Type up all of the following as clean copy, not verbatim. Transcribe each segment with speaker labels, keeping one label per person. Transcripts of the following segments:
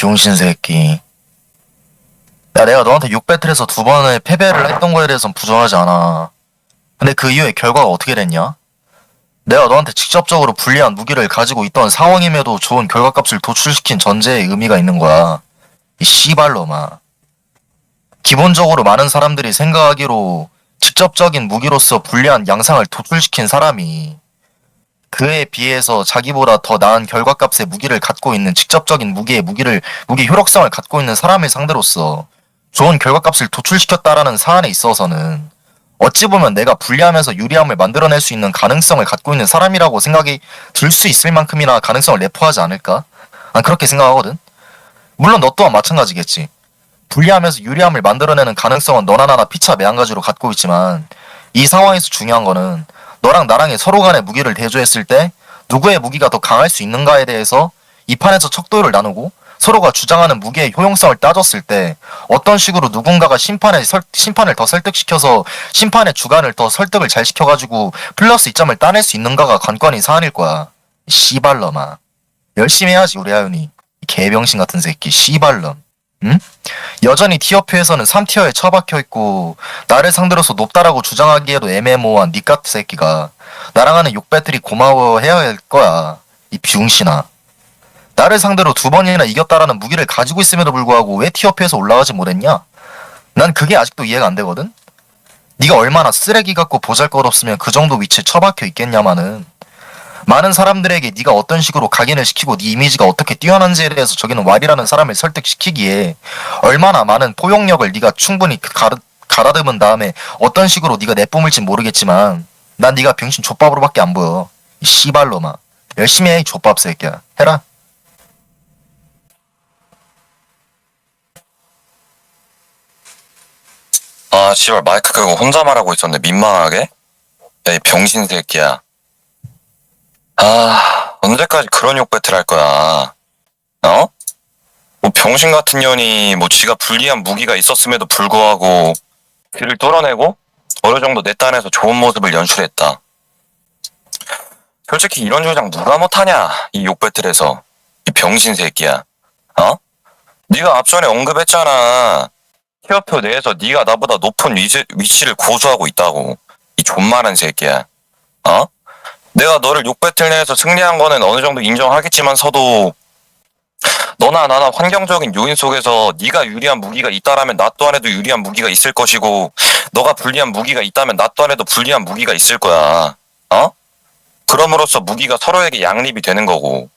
Speaker 1: 병신 새끼. 야, 내가 너한테 6배틀에서 두 번의 패배를 했던 거에 대해서는 부정하지 않아. 근데 그 이후에 결과가 어떻게 됐냐? 내가 너한테 직접적으로 불리한 무기를 가지고 있던 상황임에도 좋은 결과값을 도출시킨 전제에 의미가 있는 거야. 이 씨발놈아. 기본적으로 많은 사람들이 생각하기로 직접적인 무기로서 불리한 양상을 도출시킨 사람이 그에 비해서 자기보다 더 나은 결과값의 무기를 갖고 있는 직접적인 무기 효력성을 갖고 있는 사람을 상대로서 좋은 결과값을 도출시켰다라는 사안에 있어서는 어찌 보면 내가 불리하면서 유리함을 만들어낼 수 있는 가능성을 갖고 있는 사람이라고 생각이 들 수 있을 만큼이나 가능성을 내포하지 않을까? 난 그렇게 생각하거든. 물론 너 또한 마찬가지겠지. 불리하면서 유리함을 만들어내는 가능성은 너나 나나 피차 매한가지로 갖고 있지만 이 상황에서 중요한 거는 너랑 나랑의 서로 간의 무기를 대조했을 때 누구의 무기가 더 강할 수 있는가에 대해서 이 판에서 척도를 나누고 서로가 주장하는 무기의 효용성을 따졌을 때 어떤 식으로 누군가가 심판을 더 설득시켜서 심판의 주관을 더 설득을 잘 시켜가지고 플러스 2점을 따낼 수 있는가가 관건인 사안일 거야. 이 씨발놈아. 열심히 해야지 우리 하윤이. 이 개병신 같은 새끼 씨발놈. 응? 여전히 티어표에서는 3티어에 처박혀 있고 나를 상대로서 높다라고 주장하기에도 애매모호한 니같은 새끼가 나랑 하는 6배틀이 고마워해야 할 거야. 이 병신아. 나를 상대로 두 번이나 이겼다라는 무기를 가지고 있음에도 불구하고 왜 티어표에서 올라가지 못했냐? 난 그게 아직도 이해가 안 되거든? 네가 얼마나 쓰레기 같고 보잘것없으면 그 정도 위치에 처박혀 있겠냐마는. 많은 사람들에게 네가 어떤 식으로 각인을 시키고 네 이미지가 어떻게 뛰어난지에 대해서 저기는 왈이라는 사람을 설득시키기에 얼마나 많은 포용력을 네가 충분히 가다듬은 다음에 어떤 식으로 네가 내뿜을진 모르겠지만 난 네가 병신 족밥으로밖에 안 보여. 이 씨발놈아. 열심히 해, 이 족밥 새끼야. 해라.
Speaker 2: 아, 씨발, 마이크 끄고 혼자 말하고 있었네. 민망하게? 야, 이 병신 새끼야. 아, 언제까지 그런 욕 배틀 할 거야? 어? 뭐 병신 같은 년이 뭐 지가 불리한 무기가 있었음에도 불구하고 귀를 뚫어내고 어느 정도 내 딴에서 좋은 모습을 연출했다. 솔직히 이런 주장 누가 못하냐? 이 욕 배틀에서. 이 병신 새끼야. 어? 네가 앞전에 언급했잖아. 티어표 내에서 네가 나보다 높은 위치를 고수하고 있다고. 이 존만한 새끼야. 어? 내가 너를 6배틀 내에서 승리한 거는 어느 정도 인정하겠지만서도 너나 나나 환경적인 요인 속에서 네가 유리한 무기가 있다라면 나 또한에도 유리한 무기가 있을 것이고 너가 불리한 무기가 있다면 나 또한에도 불리한 무기가 있을 거야. 어? 그럼으로써 무기가 서로에게 양립이 되는 거고.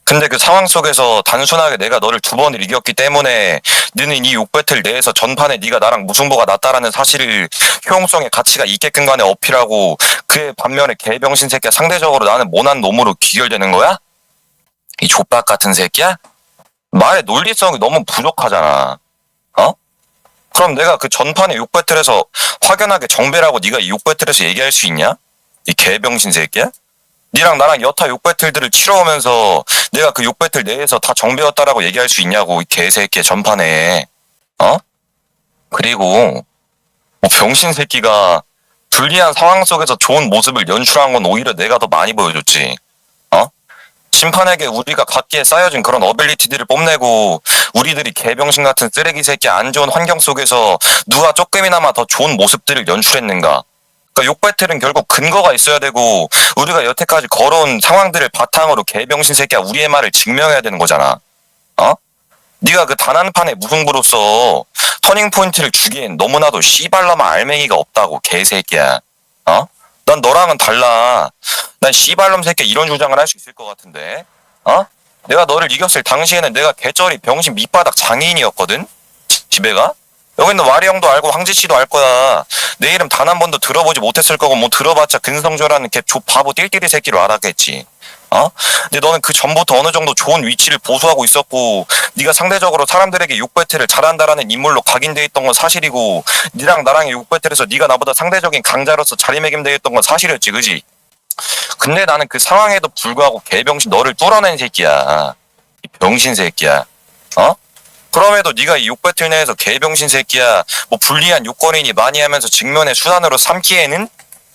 Speaker 2: 근데 그 상황 속에서 단순하게 내가 너를 두 번을 이겼기 때문에 너는 이 6배틀 내에서 전판에 네가 나랑 무승부가 났다라는 사실을 효용성의 가치가 있게끔 간에 어필하고 그의 반면에 개병신 새끼야 상대적으로 나는 모난 놈으로 귀결되는 거야? 이 족박 같은 새끼야? 말의 논리성이 너무 부족하잖아. 어? 그럼 내가 그 전판에 6배틀에서 확연하게 정배라고 네가 이 6배틀에서 얘기할 수 있냐? 이 개병신 새끼야? 니랑 나랑 여타 6배틀들을 치러오면서 내가 그 6배틀 내에서 다 정배였다라고 얘기할 수 있냐고 이 개새끼 전판에. 어? 그리고 뭐 병신 새끼가 불리한 상황 속에서 좋은 모습을 연출한 건 오히려 내가 더 많이 보여줬지. 어? 심판에게 우리가 각기에 쌓여진 그런 어빌리티들을 뽐내고 우리들이 개병신 같은 쓰레기 새끼 안 좋은 환경 속에서 누가 조금이나마 더 좋은 모습들을 연출했는가. 그러니까 욕배틀은 결국 근거가 있어야 되고 우리가 여태까지 걸어온 상황들을 바탕으로 개병신 새끼야 우리의 말을 증명해야 되는 거잖아. 어? 네가 그 단 한 판의 무승부로서 터닝 포인트를 주기엔 너무나도 씨발놈아 알맹이가 없다고 개새끼야. 어? 난 너랑은 달라. 난 씨발놈 새끼 이런 주장을 할 수 있을 것 같은데. 어? 내가 너를 이겼을 당시에는 내가 개쩌리 병신 밑바닥 장애인이었거든. 집에가. 여기 있는 와리 형도 알고 황지 씨도 알 거야. 내 이름 단 한 번도 들어보지 못했을 거고 뭐 들어봤자 근성조라는 개 바보 띨띨이 새끼로 알았겠지. 어? 근데 너는 그 전부터 어느 정도 좋은 위치를 보수하고 있었고 네가 상대적으로 사람들에게 6배틀을 잘한다라는 인물로 각인돼 있던 건 사실이고 니랑 나랑의 6배틀에서 네가 나보다 상대적인 강자로서 자리매김돼 있던 건 사실이었지, 그지? 근데 나는 그 상황에도 불구하고 개병신 너를 뚫어낸 새끼야. 이 병신 새끼야. 어? 그럼에도 네가 이 6배틀 내에서 개병신 새끼야 뭐 불리한 요건이니 많이 하면서 직면의 수단으로 삼기에는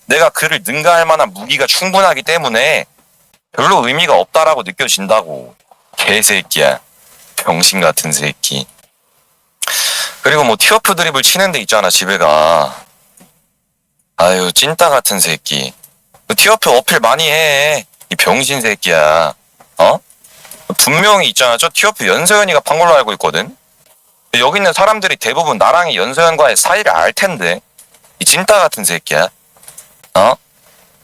Speaker 2: 내가 그를 능가할 만한 무기가 충분하기 때문에 별로 의미가 없다라고 느껴진다고. 개새끼야. 병신 같은 새끼. 그리고 뭐 티어프 드립을 치는 데 있잖아, 집에 가. 아유, 찐따 같은 새끼. 그 티어프 어필 많이 해. 이 병신 새끼야. 어? 분명히 있잖아. 저 티어프 연서연이가 판 걸로 알고 있거든. 여기 있는 사람들이 대부분 나랑이 연서연과의 사이를 알 텐데. 이 찐따 같은 새끼야. 어?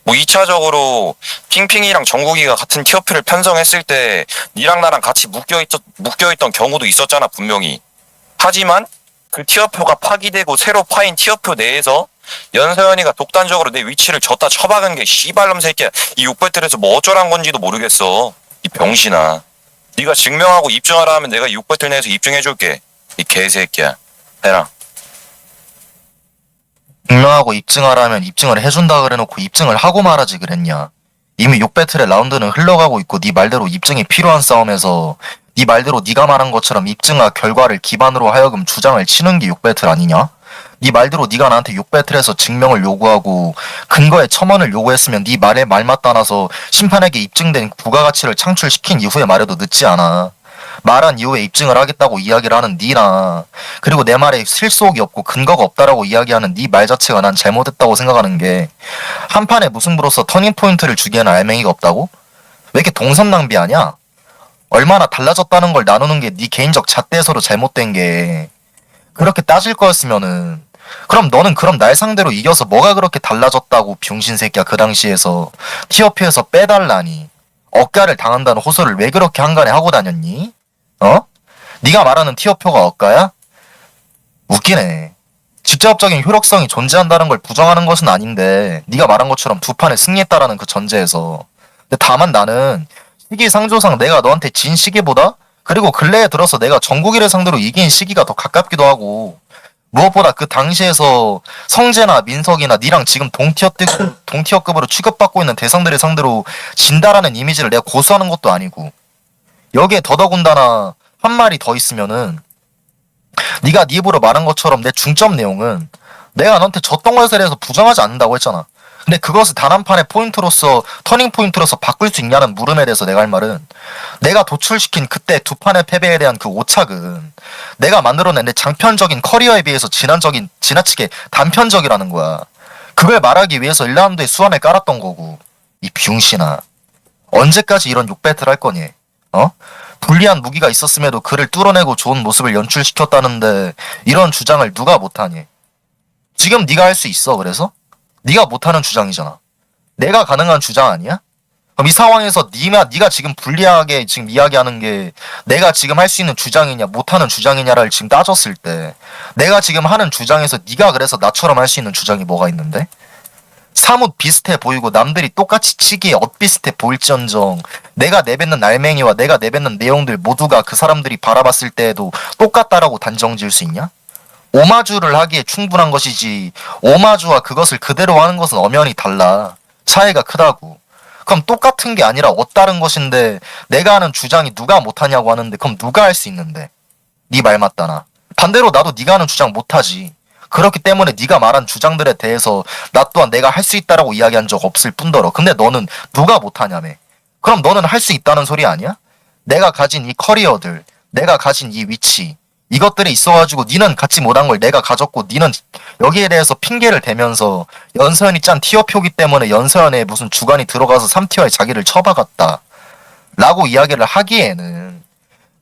Speaker 2: 뭐 2차적으로 핑핑이랑 정국이가 같은 티어표를 편성했을 때 니랑 나랑 같이 묶여있던 경우도 있었잖아, 분명히. 하지만 그 티어표가 파기되고 새로 파인 티어표 내에서 연서연이가 독단적으로 내 위치를 졌다 쳐박은 게 씨발놈 새끼야. 이 6배틀에서 뭐 어쩌란 건지도 모르겠어. 이 병신아. 네가 증명하고 입증하라 하면 내가 6배틀 내에서 입증해줄게. 이 개새끼야. 해라.
Speaker 1: 증명하고 입증하라면 입증을 해준다 그래놓고 입증을 하고 말하지 그랬냐. 이미 6배틀의 라운드는 흘러가고 있고 네 말대로 입증이 필요한 싸움에서 네 말대로 네가 말한 것처럼 입증과 결과를 기반으로 하여금 주장을 치는 게 6배틀 아니냐? 네 말대로 네가 나한테 6배틀에서 증명을 요구하고 근거에 첨언을 요구했으면 네 말에 말맛 따라서 심판에게 입증된 부가가치를 창출시킨 이후에 말해도 늦지 않아. 말한 이후에 입증을 하겠다고 이야기를 하는 니나 그리고 내 말에 실속이 없고 근거가 없다라고 이야기하는 네 말 자체가 난 잘못했다고 생각하는 게 한 판의 무승부로서 터닝포인트를 주기에는 알맹이가 없다고? 왜 이렇게 동선 낭비하냐? 얼마나 달라졌다는 걸 나누는 게 네 개인적 잣대에서도 잘못된 게 그렇게 따질 거였으면은 그럼 너는 그럼 날 상대로 이겨서 뭐가 그렇게 달라졌다고 병신 새끼야 그 당시에서 티어피에서 빼달라니 억가를 당한다는 호소를 왜 그렇게 한간에 하고 다녔니? 어? 네가 말하는 티어표가 억가야? 웃기네. 직접적인 효력성이 존재한다는 걸 부정하는 것은 아닌데 네가 말한 것처럼 두 판에 승리했다라는 그 전제에서 근데 다만 나는 시기상조상 내가 너한테 진 시기보다 그리고 근래에 들어서 내가 정국이를 상대로 이긴 시기가 더 가깝기도 하고 무엇보다 그 당시에서 성재나 민석이나 니랑 지금 동티어급으로 취급받고 있는 대상들의 상대로 진다라는 이미지를 내가 고수하는 것도 아니고 여기에 더더군다나 한 말이 더 있으면은 네가 네 입으로 말한 것처럼 내 중점 내용은 내가 너한테 졌던 것에 대해서 부정하지 않는다고 했잖아. 근데 그것을 단 한 판의 포인트로서 터닝 포인트로서 바꿀 수 있냐는 물음에 대해서 내가 할 말은 내가 도출시킨 그때 두 판의 패배에 대한 그 오착은 내가 만들어낸 내 장편적인 커리어에 비해서 지나치게 단편적이라는 거야. 그걸 말하기 위해서 1라운드에 수완을 깔았던 거고 이 병신아 언제까지 이런 욕배틀 할 거니? 어? 불리한 무기가 있었음에도 그를 뚫어내고 좋은 모습을 연출시켰다는데 이런 주장을 누가 못하니? 지금 네가 할 수 있어 그래서? 네가 못하는 주장이잖아. 내가 가능한 주장 아니야? 그럼 이 상황에서 네가 지금 불리하게 지금 이야기하는 게 내가 지금 할 수 있는 주장이냐 못하는 주장이냐를 지금 따졌을 때 내가 지금 하는 주장에서 네가 그래서 나처럼 할 수 있는 주장이 뭐가 있는데? 사뭇 비슷해 보이고 남들이 똑같이 치기에 엇비슷해 보일지언정 내가 내뱉는 알맹이와 내가 내뱉는 내용들 모두가 그 사람들이 바라봤을 때에도 똑같다라고 단정 지을 수 있냐? 오마주를 하기에 충분한 것이지 오마주와 그것을 그대로 하는 것은 엄연히 달라. 차이가 크다고. 그럼 똑같은 게 아니라 엇다른 것인데 내가 하는 주장이 누가 못하냐고 하는데 그럼 누가 할 수 있는데? 네 말 맞다나. 반대로 나도 네가 하는 주장 못하지. 그렇기 때문에 네가 말한 주장들에 대해서 나 또한 내가 할 수 있다라고 이야기한 적 없을 뿐더러 근데 너는 누가 못하냐며. 그럼 너는 할 수 있다는 소리 아니야? 내가 가진 이 커리어들 내가 가진 이 위치 이것들이 있어가지고 니는 갖지 못한 걸 내가 가졌고 니는 여기에 대해서 핑계를 대면서 연서연이 짠 티어표기 때문에 연서연에 무슨 주관이 들어가서 3티어에 자기를 처박았다 라고 이야기를 하기에는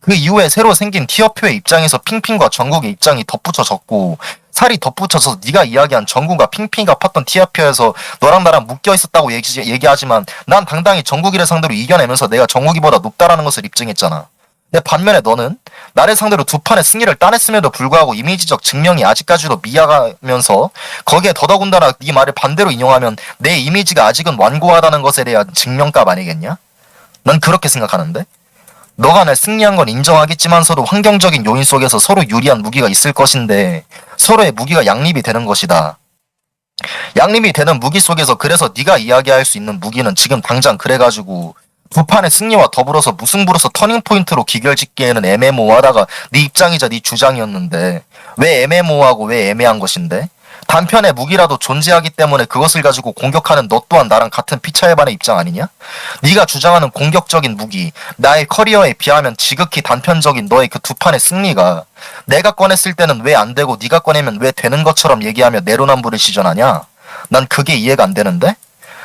Speaker 1: 그 이후에 새로 생긴 티어표의 입장에서 핑핑과 정국의 입장이 덧붙여졌고 살이 덧붙여서 네가 이야기한 정국과 핑핑이가 팠던 티어표에서 너랑 나랑 묶여있었다고 얘기하지만 난 당당히 정국이를 상대로 이겨내면서 내가 정국이보다 높다라는 것을 입증했잖아. 근데 반면에 너는 나를 상대로 두 판의 승리를 따냈음에도 불구하고 이미지적 증명이 아직까지도 미약하면서 거기에 더더군다나 네 말을 반대로 인용하면 내 이미지가 아직은 완고하다는 것에 대한 증명값 아니겠냐? 난 그렇게 생각하는데 너가 날 승리한 건 인정하겠지만서도 환경적인 요인 속에서 서로 유리한 무기가 있을 것인데 서로의 무기가 양립이 되는 것이다. 양립이 되는 무기 속에서 그래서 네가 이야기할 수 있는 무기는 지금 당장 그래가지고 두 판의 승리와 더불어서 무승부로서 터닝포인트로 기결짓기에는 애매모호하다가 네 입장이자 네 주장이었는데 왜 애매모호하고 왜 애매한 것인데? 단편의 무기라도 존재하기 때문에 그것을 가지고 공격하는 너 또한 나랑 같은 피차일반의 입장 아니냐? 네가 주장하는 공격적인 무기, 나의 커리어에 비하면 지극히 단편적인 너의 그 두 판의 승리가 내가 꺼냈을 때는 왜 안 되고 네가 꺼내면 왜 되는 것처럼 얘기하며 내로남불을 시전하냐? 난 그게 이해가 안 되는데?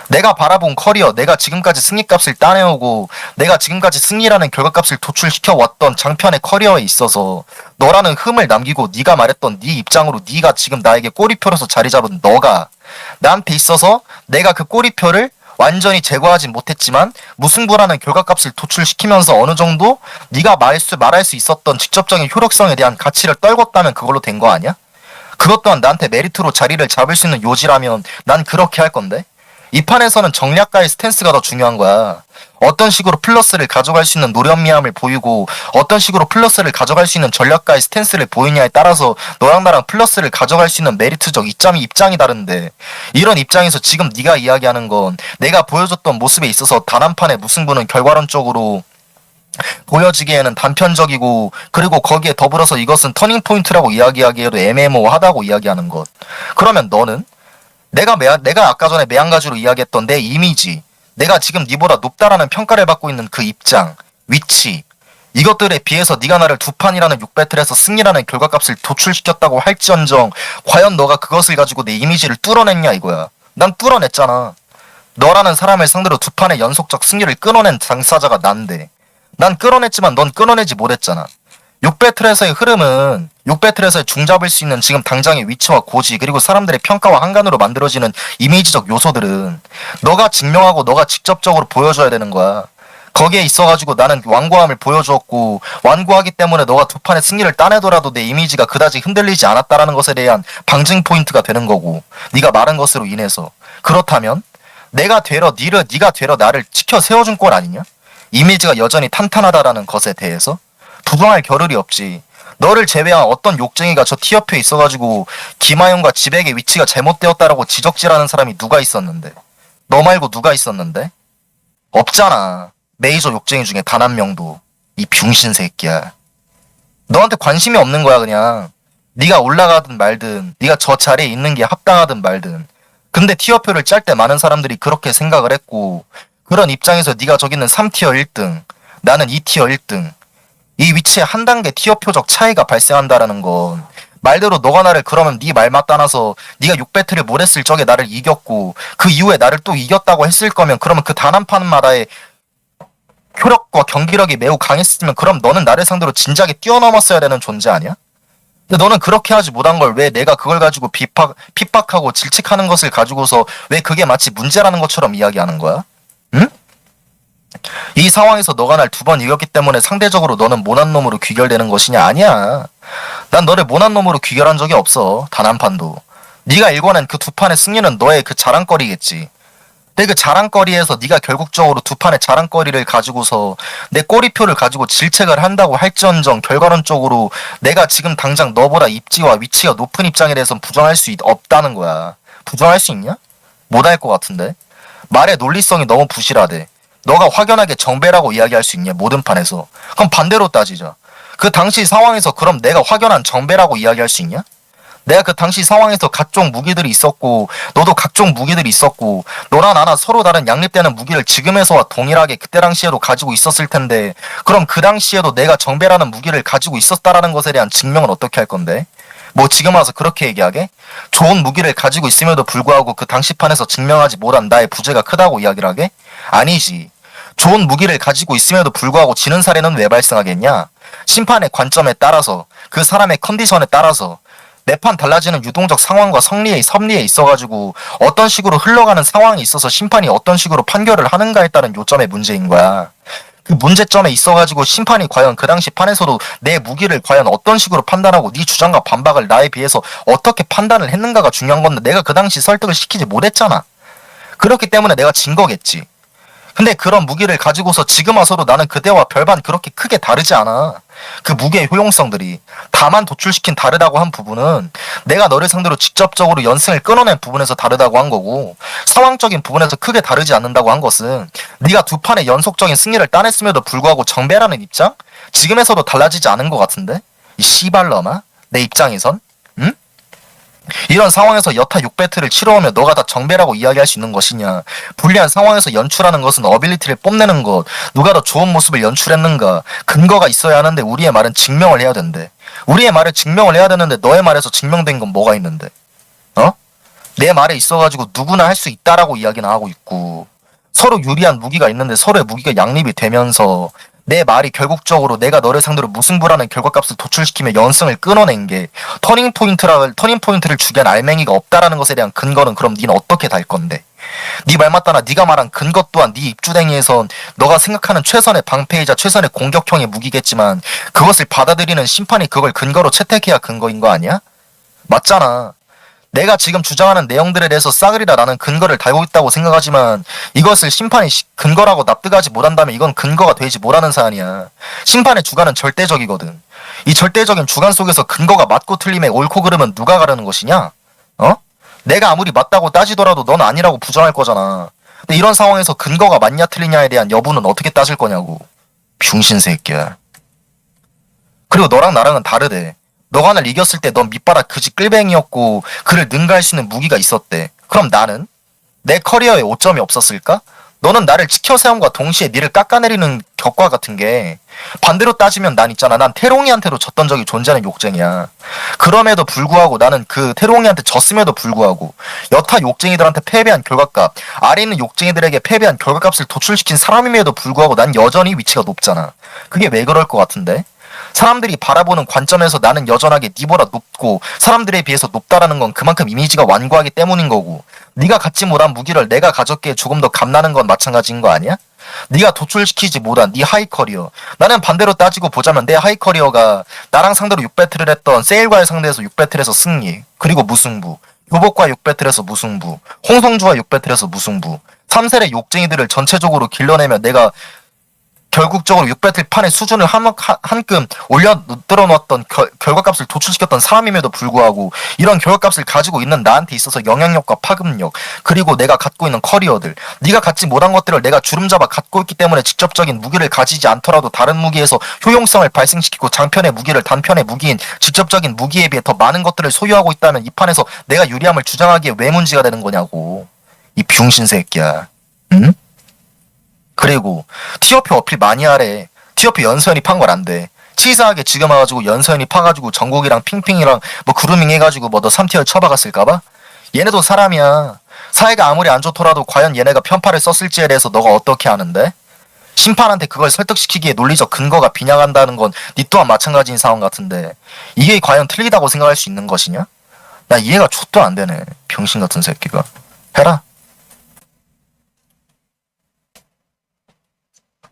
Speaker 1: 내가 바라본 커리어, 내가 지금까지 승리값을 따내오고 내가 지금까지 승리라는 결과값을 도출시켜왔던 장편의 커리어에 있어서 너라는 흠을 남기고 네가 말했던 네 입장으로 네가 지금 나에게 꼬리표로서 자리 잡은 너가 나한테 있어서 내가 그 꼬리표를 완전히 제거하진 못했지만 무승부라는 결과값을 도출시키면서 어느 정도 네가 말할 수 있었던 직접적인 효력성에 대한 가치를 떨궜다면 그걸로 된 거 아니야? 그것 또한 나한테 메리트로 자리를 잡을 수 있는 요지라면 난 그렇게 할 건데? 이 판에서는 정략가의 스탠스가 더 중요한 거야. 어떤 식으로 플러스를 가져갈 수 있는 노련미함을 보이고 어떤 식으로 플러스를 가져갈 수 있는 전략가의 스탠스를 보이냐에 따라서 너랑 나랑 플러스를 가져갈 수 있는 메리트적 입장이 다른데 이런 입장에서 지금 네가 이야기하는 건 내가 보여줬던 모습에 있어서 단 한 판의 무승부는 결과론적으로 보여지기에는 단편적이고 그리고 거기에 더불어서 이것은 터닝포인트라고 이야기하기에도 애매모호하다고 이야기하는 것. 그러면 너는 내가 아까 전에 매한가지로 이야기했던 내 이미지, 내가 지금 니보다 높다라는 평가를 받고 있는 그 입장, 위치, 이것들에 비해서 네가 나를 두 판이라는 6배틀에서 승리라는 결과값을 도출시켰다고 할지언정 과연 너가 그것을 가지고 내 이미지를 뚫어냈냐 이거야. 난 뚫어냈잖아. 너라는 사람을 상대로 두 판의 연속적 승리를 끊어낸 당사자가 난데 난 끊어냈지만 넌 끊어내지 못했잖아. 6배틀에서의 흐름은 6배틀에서 중잡을 수 있는 지금 당장의 위치와 고지 그리고 사람들의 평가와 한간으로 만들어지는 이미지적 요소들은 너가 증명하고 너가 직접적으로 보여줘야 되는 거야. 거기에 있어가지고 나는 완고함을 보여주었고 완고하기 때문에 너가 두 판의 승리를 따내더라도 내 이미지가 그다지 흔들리지 않았다라는 것에 대한 방증 포인트가 되는 거고 네가 말한 것으로 인해서 그렇다면 네가 되러 나를 지켜 세워준 꼴 아니냐? 이미지가 여전히 탄탄하다라는 것에 대해서 부정할 겨를이 없지. 너를 제외한 어떤 욕쟁이가 저 티어표에 있어가지고 김하영과 지백의 위치가 잘못되었다라고 지적질하는 사람이 누가 있었는데? 너 말고 누가 있었는데? 없잖아. 메이저 욕쟁이 중에 단 한 명도. 이 병신 새끼야. 너한테 관심이 없는 거야 그냥. 네가 올라가든 말든 네가 저 자리에 있는 게 합당하든 말든. 근데 티어표를 짤 때 많은 사람들이 그렇게 생각을 했고 그런 입장에서 네가 저기는 3티어 1등 나는 2티어 1등 이 위치에 한 단계 티어표적 차이가 발생한다라는 건 말대로 너가 나를 그러면 네 말만 따라서 네가 6배틀을 못 했을 적에 나를 이겼고 그 이후에 나를 또 이겼다고 했을 거면 그러면 그 단 한 판마다의 효력과 경기력이 매우 강했으면 그럼 너는 나를 상대로 진작에 뛰어넘었어야 되는 존재 아니야? 근데 너는 그렇게 하지 못한 걸 왜 내가 그걸 가지고 핍박하고 질책하는 것을 가지고서 왜 그게 마치 문제라는 것처럼 이야기하는 거야? 응? 이 상황에서 너가 날 두 번 이겼기 때문에 상대적으로 너는 못난 놈으로 귀결되는 것이냐? 아니야. 난 너를 못난 놈으로 귀결한 적이 없어. 단 한 판도. 네가 일궈낸 그 두 판의 승리는 너의 그 자랑거리겠지. 근데 그 자랑거리에서 네가 결국적으로 두 판의 자랑거리를 가지고서 내 꼬리표를 가지고 질책을 한다고 할지언정 결과론적으로 내가 지금 당장 너보다 입지와 위치가 높은 입장에 대해서는 부정할 수 없다는 거야. 부정할 수 있냐? 못할 것 같은데. 말의 논리성이 너무 부실하대. 너가 확연하게 정배라고 이야기할 수 있냐? 모든 판에서. 그럼 반대로 따지자. 그 당시 상황에서 그럼 내가 확연한 정배라고 이야기할 수 있냐? 내가 그 당시 상황에서 각종 무기들이 있었고 너도 각종 무기들이 있었고 너나 나나 서로 다른 양립되는 무기를 지금에서와 동일하게 그때 당시에도 가지고 있었을 텐데 그럼 그 당시에도 내가 정배라는 무기를 가지고 있었다라는 것에 대한 증명은 어떻게 할 건데? 뭐 지금 와서 그렇게 얘기하게? 좋은 무기를 가지고 있음에도 불구하고 그 당시 판에서 증명하지 못한 나의 부재가 크다고 이야기를 하게? 아니지. 좋은 무기를 가지고 있음에도 불구하고 지는 사례는 왜 발생하겠냐? 심판의 관점에 따라서 그 사람의 컨디션에 따라서 매판 달라지는 유동적 상황과 섭리에 있어가지고 어떤 식으로 흘러가는 상황이 있어서 심판이 어떤 식으로 판결을 하는가에 따른 요점의 문제인 거야. 그 문제점에 있어가지고 심판이 과연 그 당시 판에서도 내 무기를 과연 어떤 식으로 판단하고 네 주장과 반박을 나에 비해서 어떻게 판단을 했는가가 중요한 건데 내가 그 당시 설득을 시키지 못했잖아. 그렇기 때문에 내가 진 거겠지. 근데 그런 무기를 가지고서 지금 와서도 나는 그때와 별반 그렇게 크게 다르지 않아. 그 무기의 효용성들이. 다만 도출시킨 다르다고 한 부분은 내가 너를 상대로 직접적으로 연승을 끊어낸 부분에서 다르다고 한 거고 상황적인 부분에서 크게 다르지 않는다고 한 것은 네가 두 판의 연속적인 승리를 따냈음에도 불구하고 정배라는 입장? 지금에서도 달라지지 않은 것 같은데? 이 씨발놈아? 내 입장에선? 응? 이런 상황에서 여타 6배틀을 치러오면 너가 다 정배라고 이야기할 수 있는 것이냐? 불리한 상황에서 연출하는 것은 어빌리티를 뽐내는 것, 누가 더 좋은 모습을 연출했는가, 근거가 있어야 하는데 우리의 말은 증명을 해야 된대. 우리의 말을 증명을 해야 되는데 너의 말에서 증명된 건 뭐가 있는데? 어? 내 말에 있어가지고 누구나 할 수 있다라고 이야기는 하고 있고, 서로 유리한 무기가 있는데 서로의 무기가 양립이 되면서 내 말이 결국적으로 내가 너를 상대로 무승부라는 결과값을 도출시키며 연승을 끊어낸 게 터닝 포인트를 주게 한 알맹이가 없다라는 것에 대한 근거는 그럼 니는 어떻게 달 건데? 네 말 맞다나 네가 말한 근거 또한 네 입주댕이에선 너가 생각하는 최선의 방패이자 최선의 공격형의 무기겠지만 그것을 받아들이는 심판이 그걸 근거로 채택해야 근거인 거 아니야? 맞잖아. 내가 지금 주장하는 내용들에 대해서 싸그리라 나는 근거를 달고 있다고 생각하지만 이것을 심판이 근거라고 납득하지 못한다면 이건 근거가 되지 못하는 사안이야. 심판의 주관은 절대적이거든. 이 절대적인 주관 속에서 근거가 맞고 틀림에 옳고 그름은 누가 가르는 것이냐? 어? 내가 아무리 맞다고 따지더라도 넌 아니라고 부정할 거잖아. 근데 이런 상황에서 근거가 맞냐 틀리냐에 대한 여부는 어떻게 따질 거냐고. 병신 새끼야. 그리고 너랑 나랑은 다르대. 너가 날 이겼을 때 넌 밑바닥 그지 끌뱅이였고 그를 능가할 수 있는 무기가 있었대. 그럼 나는? 내 커리어에 오점이 없었을까? 너는 나를 지켜 세움과 동시에 니를 깎아내리는 격과 같은 게 반대로 따지면 난 있잖아. 난 태롱이한테도 졌던 적이 존재하는 욕쟁이야. 그럼에도 불구하고 나는 그 태롱이한테 졌음에도 불구하고 여타 욕쟁이들한테 패배한 결과값, 아래 있는 욕쟁이들에게 패배한 결과값을 도출시킨 사람임에도 불구하고 난 여전히 위치가 높잖아. 그게 왜 그럴 것 같은데? 사람들이 바라보는 관점에서 나는 여전하게 니보다 높고 사람들에 비해서 높다라는 건 그만큼 이미지가 완고하기 때문인 거고 네가 갖지 못한 무기를 내가 가졌기에 조금 더 감나는 건 마찬가지인 거 아니야? 네가 도출시키지 못한 네 하이 커리어. 나는 반대로 따지고 보자면 내 하이 커리어가 나랑 상대로 6배틀을 했던 세일과의 상대에서 6배틀에서 승리, 그리고 무승부, 교복과 6배틀에서 무승부, 홍성주와 6배틀에서 무승부, 3세의 욕쟁이들을 전체적으로 길러내며 내가 결국적으로 6배틀 판의 수준을 한끔 올려들어 놓았던 결과값을 도출시켰던 사람임에도 불구하고 이런 결과값을 가지고 있는 나한테 있어서 영향력과 파급력 그리고 내가 갖고 있는 커리어들 네가 갖지 못한 것들을 내가 주름잡아 갖고 있기 때문에 직접적인 무기를 가지지 않더라도 다른 무기에서 효용성을 발생시키고 장편의 무기를 단편의 무기인 직접적인 무기에 비해 더 많은 것들을 소유하고 있다면 이 판에서 내가 유리함을 주장하기에 왜 문제가 되는 거냐고. 이 병신 새끼야. 응? 그리고 티어표 어필 많이 하래. 티어표 연서연이 판 걸 안 돼. 치사하게 지금 와가지고 연서연이 파가지고 정국이랑 핑핑이랑 뭐 그루밍 해가지고 뭐 너 3티어 쳐박았을까봐? 얘네도 사람이야. 사이가 아무리 안 좋더라도 과연 얘네가 편파를 썼을지에 대해서 너가 어떻게 아는데? 심판한테 그걸 설득시키기에 논리적 근거가 빈약한다는 건 니 또한 마찬가지인 상황 같은데 이게 과연 틀리다고 생각할 수 있는 것이냐? 나 이해가 족도 안 되네. 병신 같은 새끼가. 해라.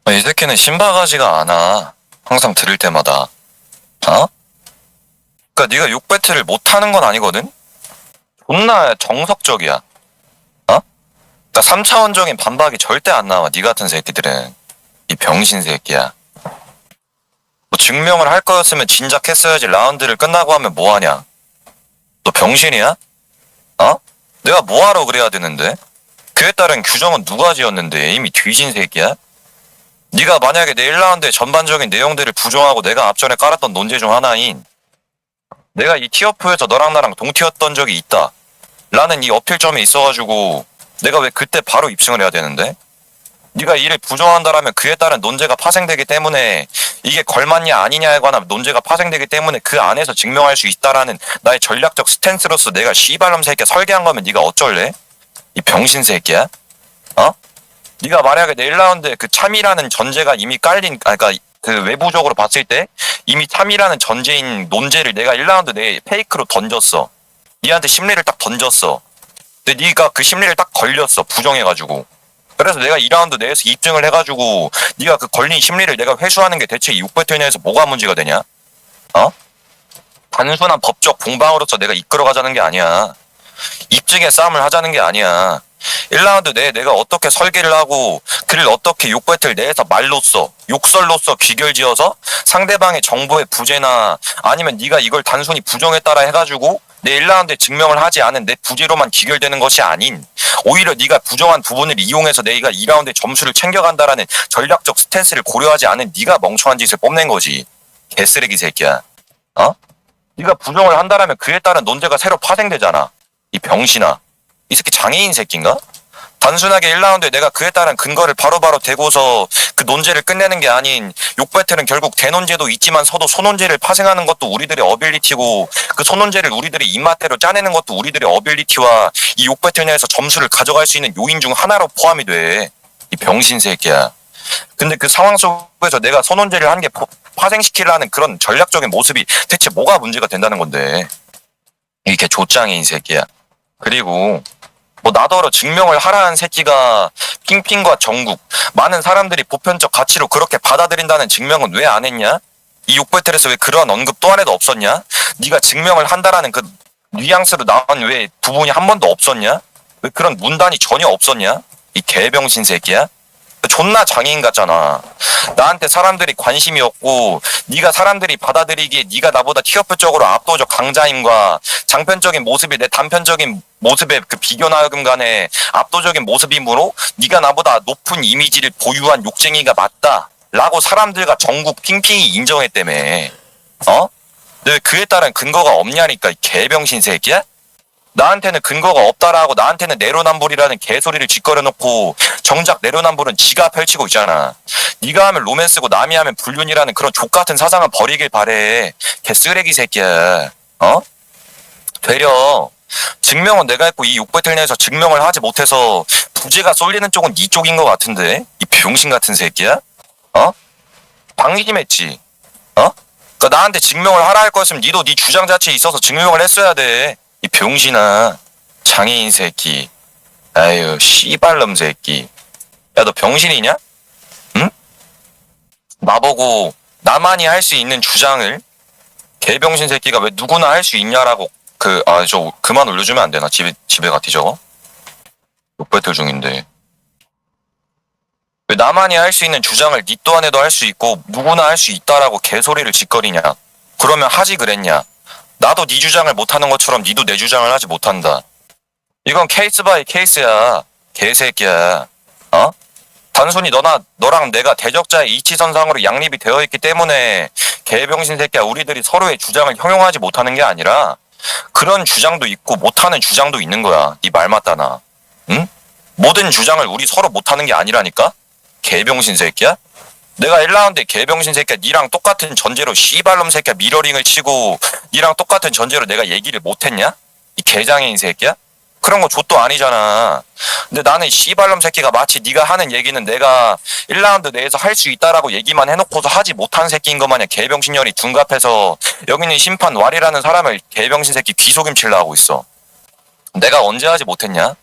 Speaker 2: 이 새끼는 신바가지가 않아. 항상 들을 때마다. 어? 그니까 네가 6배틀을 못하는 건 아니거든? 존나 정석적이야. 어? 그니까 3차원적인 반박이 절대 안 나와. 네 같은 새끼들은. 이 병신 새끼야. 뭐 증명을 할 거였으면 진작 했어야지. 라운드를 끝나고 하면 뭐하냐? 너 병신이야? 어? 내가 뭐하러 그래야 되는데? 그에 따른 규정은 누가 지었는데? 이미 뒤진 새끼야? 네가 만약에 내 1라운드의 전반적인 내용들을 부정하고 내가 앞전에 깔았던 논제 중 하나인 내가 이 티어프에서 너랑 나랑 동티였던 적이 있다 라는 이 어필점에 있어가지고 내가 왜 그때 바로 입증을 해야 되는데? 네가 이를 부정한다라면 그에 따른 논제가 파생되기 때문에 이게 걸맞냐 아니냐에 관한 논제가 파생되기 때문에 그 안에서 증명할 수 있다라는 나의 전략적 스탠스로서 내가 씨발놈 새끼야 설계한 거면 네가 어쩔래? 이 병신 새끼야? 어? 네가 만약에 내 1라운드에 그 참이라는 전제가 이미 깔린, 그러니까 그 외부적으로 봤을 때 이미 참이라는 전제인 논제를 내가 1라운드 내 페이크로 던졌어. 니한테 심리를 딱 던졌어. 근데 네가 그 심리를 딱 걸렸어. 부정해가지고. 그래서 내가 2라운드 내에서 입증을 해가지고 네가 그 걸린 심리를 내가 회수하는 게 대체 6배틀 내에서 뭐가 문제가 되냐? 어? 단순한 법적 공방으로서 내가 이끌어가자는 게 아니야. 입증의 싸움을 하자는 게 아니야. 1라운드 내에 내가 어떻게 설계를 하고 그를 어떻게 6배틀 내에서 말로써 욕설로써 귀결지어서 상대방의 정보의 부재나 아니면 네가 이걸 단순히 부정했다라 해가지고 내 1라운드에 증명을 하지 않은 내 부재로만 귀결되는 것이 아닌 오히려 네가 부정한 부분을 이용해서 내가 2라운드에 점수를 챙겨간다라는 전략적 스탠스를 고려하지 않은 네가 멍청한 짓을 뽐낸 거지. 개쓰레기 새끼야. 어? 네가 부정을 한다라면 그에 따른 논제가 새로 파생되잖아. 이 병신아. 이 새끼 장애인 새끼인가? 단순하게 1라운드에 내가 그에 따른 근거를 바로바로 대고서 그 논제를 끝내는 게 아닌 욕배틀은 결국 대논제도 있지만 서도 소논제를 파생하는 것도 우리들의 어빌리티고 그 소논제를 우리들이 입맛대로 짜내는 것도 우리들의 어빌리티와 이 욕배틀 내에서 점수를 가져갈 수 있는 요인 중 하나로 포함이 돼. 이 병신 새끼야. 근데 그 상황 속에서 내가 소논제를 한 게 파생시키려는 그런 전략적인 모습이 대체 뭐가 문제가 된다는 건데. 이게 조짱인 새끼야. 그리고 뭐 나더러 증명을 하라는 새끼가 핑핑과 정국 많은 사람들이 보편적 가치로 그렇게 받아들인다는 증명은 왜 안 했냐? 이 욕배틀에서 왜 그런 언급 또 한 해도 없었냐? 네가 증명을 한다라는 그 뉘앙스로 나온 왜 부분이 한 번도 없었냐? 왜 그런 문단이 전혀 없었냐? 이 개병신 새끼야? 존나 장애인 같잖아. 나한테 사람들이 관심이 없고 네가 사람들이 받아들이기에 네가 나보다 티어표적으로 압도적 강자임과 장편적인 모습이 내 단편적인 모습의 그 비교나여금 간의 압도적인 모습이므로 네가 나보다 높은 이미지를 보유한 욕쟁이가 맞다 라고 사람들과 전국 핑핑이 인정했다며. 어? 너 왜 그에 따른 근거가 없냐니까 이 개병신 새끼야? 나한테는 근거가 없다라고 나한테는 내로남불이라는 개소리를 짓거려놓고 정작 내로남불은 지가 펼치고 있잖아. 네가 하면 로맨스고 남이 하면 불륜이라는 그런 족같은 사상은 버리길 바래. 개쓰레기 새끼야. 어? 되려 증명은 내가 했고 이 욕배틀 내에서 증명을 하지 못해서 부재가 쏠리는 쪽은 네 쪽인 것 같은데 이 병신 같은 새끼야? 어? 방심했지. 어? 그러니까 나한테 증명을 하라 할 거였으면 니도 네 주장 자체에 있어서 증명을 했어야 돼. 이 병신아. 장애인 새끼. 아유 씨발놈 새끼. 야 너 병신이냐? 응? 나보고 나만이 할 수 있는 주장을 개병신 새끼가 왜 누구나 할 수 있냐라고 저 그만 올려주면 안 되나? 집에 가티 저거? 욕배틀 중인데. 왜 나만이 할 수 있는 주장을 니 또한에도 할 수 있고 누구나 할 수 있다라고 개소리를 짓거리냐? 그러면 하지 그랬냐? 나도 네 주장을 못하는 것처럼 니도 내 주장을 하지 못한다. 이건 케이스 바이 케이스야. 개새끼야. 어? 단순히 너랑 내가 대적자의 이치선상으로 양립이 되어 있기 때문에 개병신 새끼야 우리들이 서로의 주장을 형용하지 못하는 게 아니라 그런 주장도 있고 못하는 주장도 있는 거야. 네 말 맞다 나. 응? 모든 주장을 우리 서로 못하는 게 아니라니까? 개병신 새끼야? 내가 1라운드에 개병신 새끼야 니랑 똑같은 전제로 씨발놈 새끼야 미러링을 치고 니랑 똑같은 전제로 내가 얘기를 못했냐? 이 개장애인 새끼야? 그런 거 좆도 아니잖아. 근데 나는 씨발놈 새끼가 마치 네가 하는 얘기는 내가 1라운드 내에서 할 수 있다라고 얘기만 해놓고서 하지 못한 새끼인 것 마냥 개병신열이 둔갑해서 여기 있는 심판 왈이라는 사람을 개병신 새끼 귀속임치려 하고 있어. 내가 언제 하지 못했냐?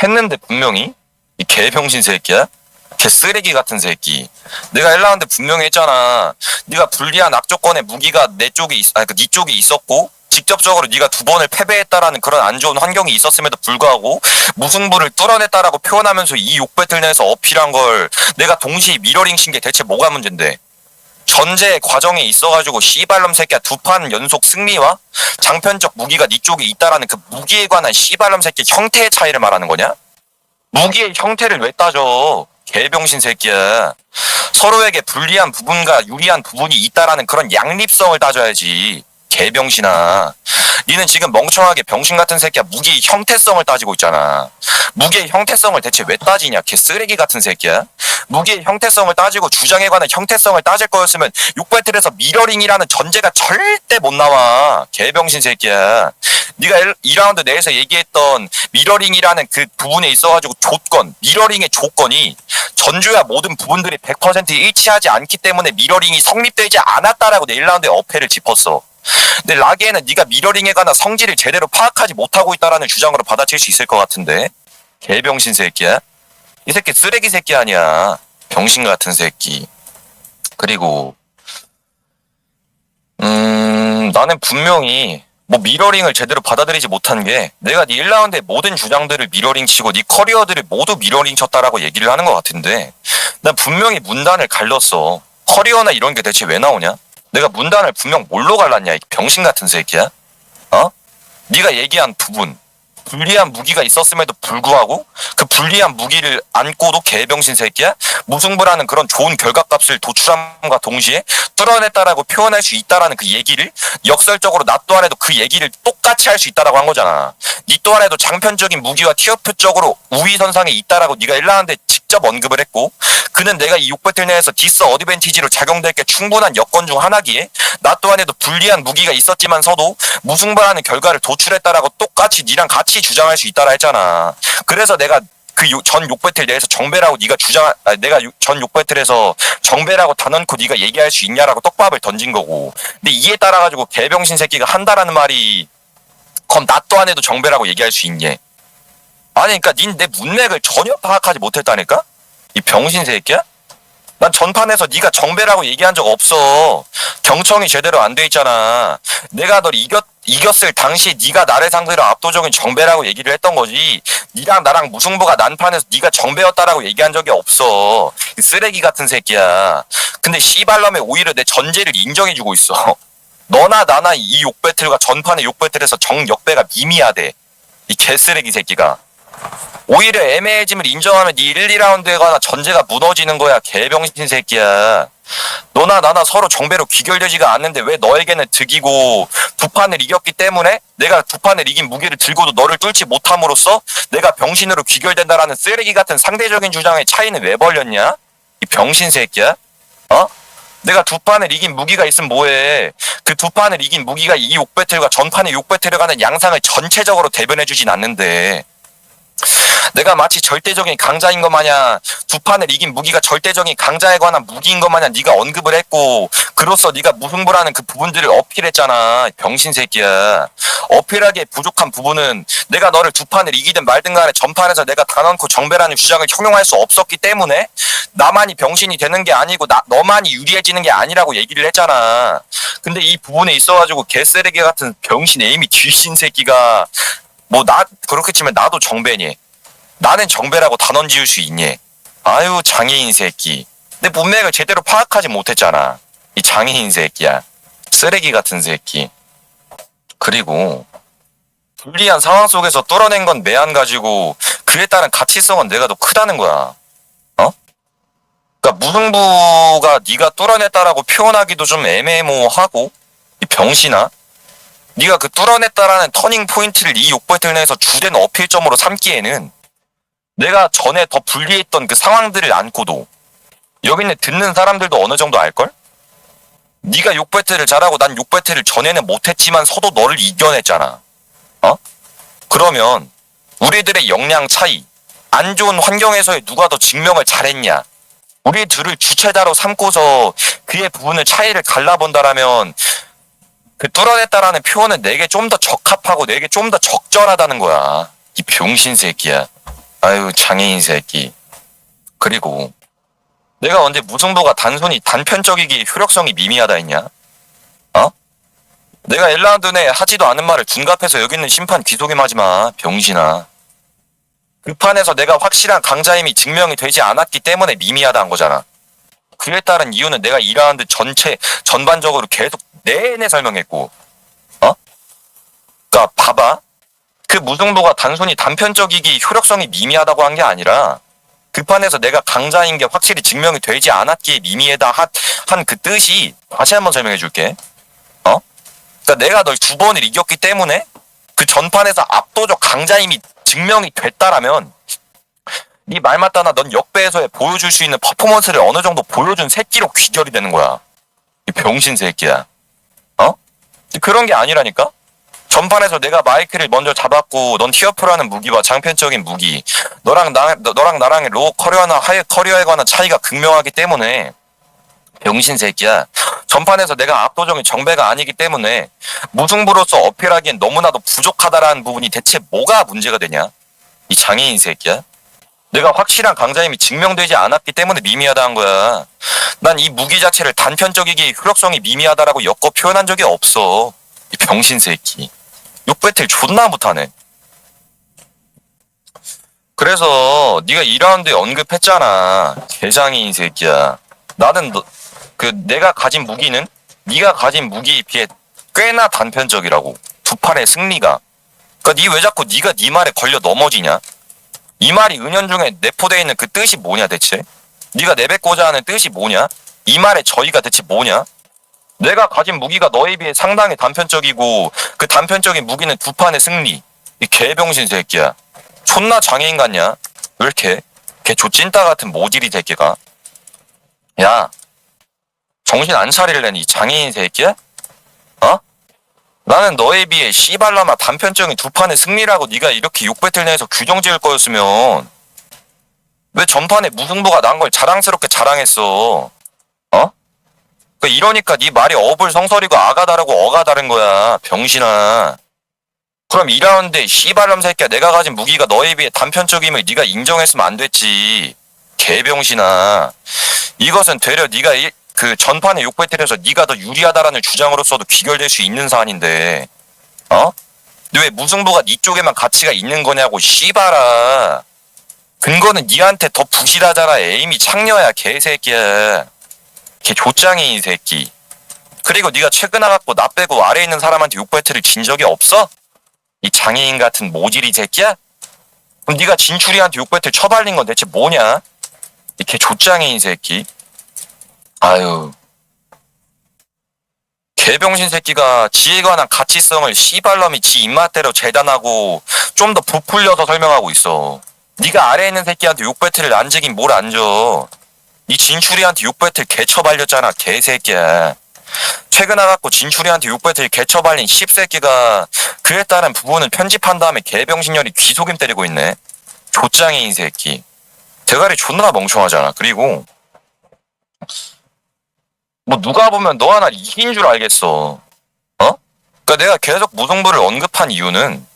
Speaker 2: 했는데 분명히 이 개병신 새끼야? 개 쓰레기 같은 새끼. 내가 1라운드 분명히 했잖아. 네가 불리한 악조건의 무기가 네 쪽이 있었고 직접적으로 네가 두 번을 패배했다라는 그런 안 좋은 환경이 있었음에도 불구하고 무승부를 뚫어냈다라고 표현하면서 이 욕배틀 내에서 어필한 걸 내가 동시에 미러링 신 게 대체 뭐가 문제인데? 전제 과정에 있어가지고 씨발놈 새끼야 두 판 연속 승리와 장편적 무기가 네 쪽에 있다라는 그 무기에 관한 씨발놈 새끼 형태의 차이를 말하는 거냐? 무기의 형태를 왜 따져? 개병신 새끼야. 서로에게 불리한 부분과 유리한 부분이 있다라는 그런 양립성을 따져야지. 개병신아. 니는 지금 멍청하게 병신 같은 새끼야 무기의 형태성을 따지고 있잖아. 무기의 형태성을 대체 왜 따지냐? 개 쓰레기 같은 새끼야. 무기의 형태성을 따지고 주장에 관한 형태성을 따질 거였으면 6배틀에서 미러링이라는 전제가 절대 못 나와. 개병신 새끼야. 네가 2라운드 내에서 얘기했던 미러링이라는 그 부분에 있어가지고 조건, 미러링의 조건이 전주야 모든 부분들이 100% 일치하지 않기 때문에 미러링이 성립되지 않았다라고 내 1라운드에 어폐를 짚었어. 근데 라기에는 네가 미러링에 관한 성질을 제대로 파악하지 못하고 있다라는 주장으로 받아칠 수 있을 것 같은데. 개병신 새끼야. 이 새끼 쓰레기 새끼 아니야. 병신 같은 새끼. 그리고 나는 분명히 뭐 미러링을 제대로 받아들이지 못한 게 내가 네 1라운드의 모든 주장들을 미러링 치고 네 커리어들을 모두 미러링 쳤다라고 얘기를 하는 것 같은데 난 분명히 문단을 갈렸어. 커리어나 이런 게 대체 왜 나오냐? 내가 문단을 분명 뭘로 갈랐냐 이 병신 같은 새끼야? 어? 네가 얘기한 부분 불리한 무기가 있었음에도 불구하고 그 불리한 무기를 안고도 개병신 새끼야? 무승부라는 그런 좋은 결과값을 도출함과 동시에 뚫어냈다라고 표현할 수 있다라는 그 얘기를 역설적으로 나 또한에도 그 얘기를 똑같이 할 수 있다라고 한 거잖아. 니 또한에도 장편적인 무기와 티어프적으로 우위선상에 있다라고 네가 1라운드에 직접 언급을 했고, 그는 내가 이 6배틀 내에서 디스 어드밴티지로 작용될 게 충분한 여건 중 하나기에 나 또한에도 불리한 무기가 있었지만서도 무승부라는 결과를 도출했다라고 똑같이 니랑 같이 주장할 수 있다라 했잖아. 그래서 내가 그 전 6배틀 내에서 정배라고 네가 내가 전 6배틀에서 정배라고 단언코 네가 얘기할 수 있냐라고 떡밥을 던진 거고. 근데 이에 따라 가지고 개병신 새끼가 한다라는 말이 그럼 나 또한에도 정배라고 얘기할 수 있니? 아니 그러니까 닌 내 문맥을 전혀 파악하지 못했다니까? 이 병신 새끼야? 난 전판에서 네가 정배라고 얘기한 적 없어. 경청이 제대로 안 돼 있잖아. 내가 널 이겼을 당시 네가 나를 상대로 압도적인 정배라고 얘기를 했던 거지. 니랑 나랑 무승부가 난 판에서 네가 정배였다라고 얘기한 적이 없어. 이 쓰레기 같은 새끼야. 근데 씨발놈에 오히려 내 전제를 인정해주고 있어. 너나 나나 이 욕배틀과 전판의 욕배틀에서 정역배가 미미하대. 이 개쓰레기 새끼가. 오히려 애매해짐을 인정하면 네 1, 2라운드에 관한 전제가 무너지는 거야. 개병신 새끼야. 너나 나나 서로 정배로 귀결되지가 않는데 왜 너에게는 득이고 두 판을 이겼기 때문에 내가 두 판을 이긴 무기를 들고도 너를 뚫지 못함으로써 내가 병신으로 귀결된다라는 쓰레기 같은 상대적인 주장의 차이는 왜 벌렸냐? 이 병신 새끼야? 어? 내가 두 판을 이긴 무기가 있으면 뭐해. 그 두 판을 이긴 무기가 이 욕배틀과 전판의 욕배틀에 관한 양상을 전체적으로 대변해주진 않는데 내가 마치 절대적인 강자인 것 마냥 두 판을 이긴 무기가 절대적인 강자에 관한 무기인 것 마냥 네가 언급을 했고 그로써 네가 무승부라는 그 부분들을 어필했잖아. 병신 새끼야. 어필하기에 부족한 부분은 내가 너를 두 판을 이기든 말든 간에 전판에서 내가 단언코 정배라는 주장을 형용할 수 없었기 때문에 나만이 병신이 되는 게 아니고 너만이 유리해지는 게 아니라고 얘기를 했잖아. 근데 이 부분에 있어가지고 개쓰레기 같은 병신 에이미 뒤신 새끼가 뭐 그렇게 치면 나도 정배니? 나는 정배라고 단언 지을 수 있니? 아유 장애인 새끼. 내 문맥을 제대로 파악하지 못했잖아. 이 장애인 새끼야. 쓰레기 같은 새끼. 그리고 불리한 상황 속에서 뚫어낸 건 매한 가지고 그에 따른 가치성은 내가 더 크다는 거야. 어? 그러니까 무승부가 네가 뚫어냈다라고 표현하기도 좀 애매모호하고 이 병신아. 네가 그 뚫어냈다라는 터닝 포인트를 이 욕배틀 내에서 주된 어필점으로 삼기에는 내가 전에 더 불리했던 그 상황들을 안고도 여기 있는 듣는 사람들도 어느 정도 알걸? 네가 욕배틀을 잘하고 난 욕배틀을 전에는 못했지만 서도 너를 이겨냈잖아. 어? 그러면 우리들의 역량 차이, 안 좋은 환경에서의 누가 더 증명을 잘했냐? 우리 둘을 주체자로 삼고서 그의 부분을 차이를 갈라본다라면 그 뚫어냈다라는 표현은 내게 좀 더 적합하고 내게 좀 더 적절하다는 거야. 이 병신 새끼야. 아유 장애인 새끼. 그리고 내가 언제 무승부가 단순히 단편적이기 효력성이 미미하다 했냐? 어? 내가 1라운드 내에 하지도 않은 말을 둔갑해서 여기 있는 심판 귀속임하지 마. 병신아. 그 판에서 내가 확실한 강자임이 증명이 되지 않았기 때문에 미미하다 한 거잖아. 그에 따른 이유는 내가 2라운드 전반적으로 계속 내내 설명했고, 어? 그니까 봐봐. 그 무승부가 단순히 단편적이기 효력성이 미미하다고 한 게 아니라 그 판에서 내가 강자인 게 확실히 증명이 되지 않았기에 미미하다 한 그 뜻이 다시 한번 설명해 줄게. 어? 그니까 내가 널 두 번을 이겼기 때문에 그 전판에서 압도적 강자임이 증명이 됐다라면 네 말 맞다나 넌 역배에서의 보여줄 수 있는 퍼포먼스를 어느 정도 보여준 새끼로 귀결이 되는 거야. 이 병신 새끼야. 어? 그런 게 아니라니까? 전판에서 내가 마이크를 먼저 잡았고 넌 티어프라는 무기와 장편적인 무기 너랑 나랑의 로우 커리어나 하이 커리어에 관한 차이가 극명하기 때문에 병신 새끼야. 전판에서 내가 압도적인 정배가 아니기 때문에 무승부로서 어필하기엔 너무나도 부족하다라는 부분이 대체 뭐가 문제가 되냐? 이 장애인 새끼야. 내가 확실한 강자임이 증명되지 않았기 때문에 미미하다 한 거야. 난 이 무기 자체를 단편적이기 효력성이 미미하다라고 엮어 표현한 적이 없어. 이 병신 새끼. 욕배틀 존나 못하네. 그래서 네가 2라운드에 언급했잖아. 개장애인 새끼야. 나는 내가 가진 무기는 네가 가진 무기에 비해 꽤나 단편적이라고. 두 판의 승리가. 그니까 니 왜 자꾸 니가 니 말에 걸려 넘어지냐? 이 말이 은연중에 내포되어 있는 그 뜻이 뭐냐 대체? 니가 내뱉고자 하는 뜻이 뭐냐? 이 말의 저희가 대체 뭐냐? 내가 가진 무기가 너에 비해 상당히 단편적이고 그 단편적인 무기는 두 판의 승리. 이 개병신 새끼야. 존나 장애인 같냐? 왜 이렇게? 개 조찐따 같은 모질이 새끼가. 야, 정신 안 차릴래니 이 장애인 새끼야? 어? 나는 너에 비해 씨발라마 단편적인 두 판의 승리라고 네가 이렇게 욕배틀 내에서 규정 지을 거였으면 왜 전판에 무승부가 난 걸 자랑스럽게 자랑했어? 어? 이러니까 네 말이 어불성설이고 아가 다르고 어가 다른 거야, 병신아. 그럼 2라운드에 씨발놈 새끼야, 내가 가진 무기가 너에 비해 단편적임을 네가 인정했으면 안 됐지. 개병신아. 이것은 되려 네가 그 전판의 욕배틀에서 네가 더 유리하다라는 주장으로서도 귀결될 수 있는 사안인데, 어? 근데 왜 무승부가 네 쪽에만 가치가 있는 거냐고, 씨발아. 근거는 니한테 더 부실하잖아. 에임이 창녀야, 개새끼야. 개 조짱이 이 새끼. 그리고 네가 최근 와갖고 나 빼고 아래에 있는 사람한테 욕배틀을 진 적이 없어? 이 장애인 같은 모질이 새끼야? 그럼 네가 진출이한테 욕배틀 쳐발린 건 대체 뭐냐? 이 개 조짱이 이 새끼. 아유. 개병신 새끼가 지에 관한 가치성을 씨발놈이 지 입맛대로 재단하고 좀 더 부풀려서 설명하고 있어. 네가 아래에 있는 새끼한테 욕배틀을 안 지긴 뭘 안 줘. 네 진출이한테 욕배틀 개처발렸잖아, 개새끼야. 최근 와갖고 진출이한테 욕배틀 개처발린 씹새끼가 그에 따른 부분을 편집한 다음에 개병신년이 귀속임 때리고 있네. 조짱이 새끼. 대가리 존나 멍청하잖아. 그리고 뭐 누가 보면 너 하나 이긴 줄 알겠어. 어? 그니까 내가 계속 무승부를 언급한 이유는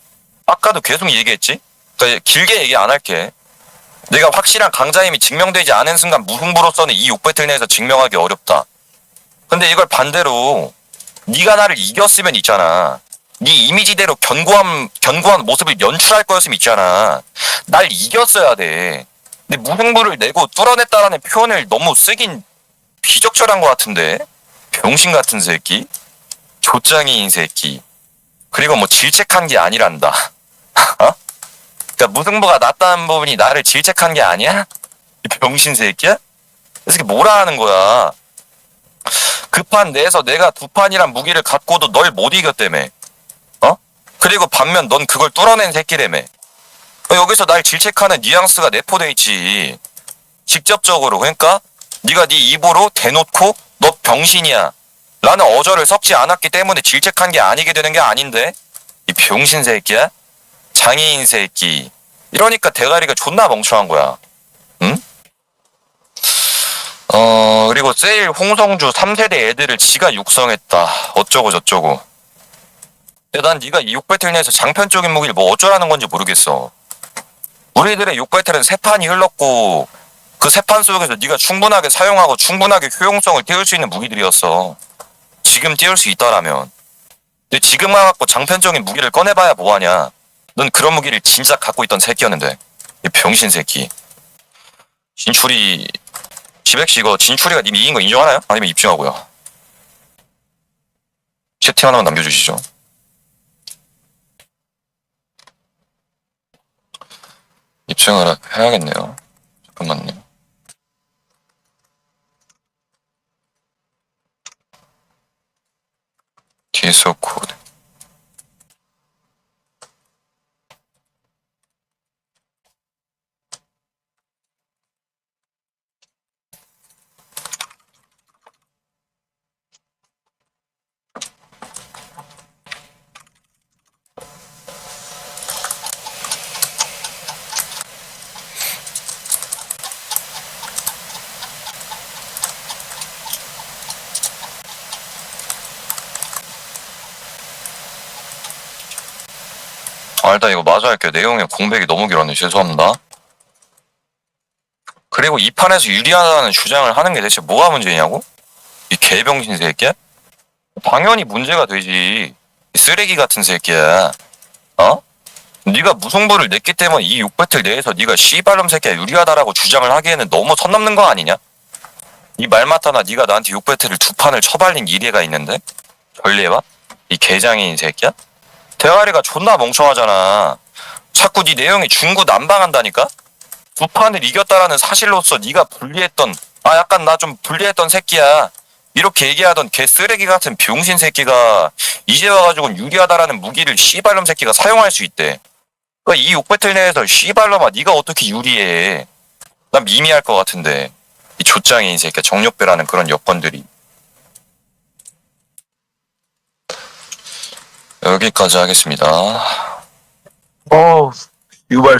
Speaker 2: 아까도 계속 얘기했지? 그니까 길게 얘기 안 할게. 내가 확실한 강자임이 증명되지 않은 순간 무승부로서는 이 욕배틀 내에서 증명하기 어렵다. 근데 이걸 반대로 네가 나를 이겼으면 있잖아. 네 이미지대로 견고한 모습을 연출할 거였으면 있잖아. 날 이겼어야 돼. 근데 무승부를 내고 뚫어냈다라는 표현을 너무 쓰긴 비적절한 것 같은데. 병신 같은 새끼. 조짱이인 새끼. 그리고 뭐 질책한 게 아니란다. 어? 그니까 무승부가 났다는 부분이 나를 질책한 게 아니야? 이 병신 새끼야? 이 새끼 뭐라 하는 거야? 그 판 내에서 내가 두 판이란 무기를 갖고도 널 못 이겼다며. 어? 그리고 반면 넌 그걸 뚫어낸 새끼라며. 여기서 날 질책하는 뉘앙스가 내포돼 있지. 직접적으로. 그러니까 네가 네 입으로 대놓고 너 병신이야 라는 어조를 섞지 않았기 때문에 질책한 게 아니게 되는 게 아닌데. 이 병신 새끼야? 장애인 새끼. 이러니까 대가리가 존나 멍청한 거야. 응? 그리고 세일 홍성주 3세대 애들을 지가 육성했다. 어쩌고 저쩌고. 근데 난 네가 이 욕배틀 내에서 장편적인 무기를 뭐 어쩌라는 건지 모르겠어. 우리들의 욕배틀은 세 판이 흘렀고 그 세 판 속에서 네가 충분하게 사용하고 충분하게 효용성을 띄울 수 있는 무기들이었어. 지금 띄울 수 있다라면. 근데 지금 와갖고 장편적인 무기를 꺼내봐야 뭐하냐. 넌 그런 무기를 진작 갖고 있던 새끼였는데. 이 병신 새끼. 진출이 지백씨 이거 진출이가 님 이긴 거 인정하나요? 아니면 입증하고요? 채팅 하나만 남겨주시죠. 입증을 해야겠네요. 잠깐만요. DSO 코드. 일단 이거 마저 할게요. 내용에 공백이 너무 길었네. 죄송합니다. 그리고 이 판에서 유리하다는 주장을 하는 게 대체 뭐가 문제냐고? 이 개병신 새끼야? 당연히 문제가 되지. 이 쓰레기 같은 새끼야. 어? 네가 무승부를 냈기 때문에 이 욕배틀 내에서 네가 씨발놈 새끼야 유리하다라고 주장을 하기에는 너무 선 넘는 거 아니냐? 이 말 맞다나 네가 나한테 욕배틀을 두 판을 쳐발린 이래가 있는데? 전리해봐? 이 개장애인 새끼야? 대가리가 존나 멍청하잖아. 자꾸 네 내용이 중구난방한다니까? 두 판을 이겼다라는 사실로서 네가 불리했던, 약간 나 좀 불리했던 새끼야, 이렇게 얘기하던 개 쓰레기 같은 병신 새끼가 이제 와가지고 유리하다라는 무기를 씨발놈 새끼가 사용할 수 있대. 그러니까 이 욕배틀 내에서 씨발놈아 네가 어떻게 유리해. 난 미미할 것 같은데 이 족장인 새끼야, 정력배라는 그런 여건들이. 여기까지 하겠습니다.
Speaker 3: 유발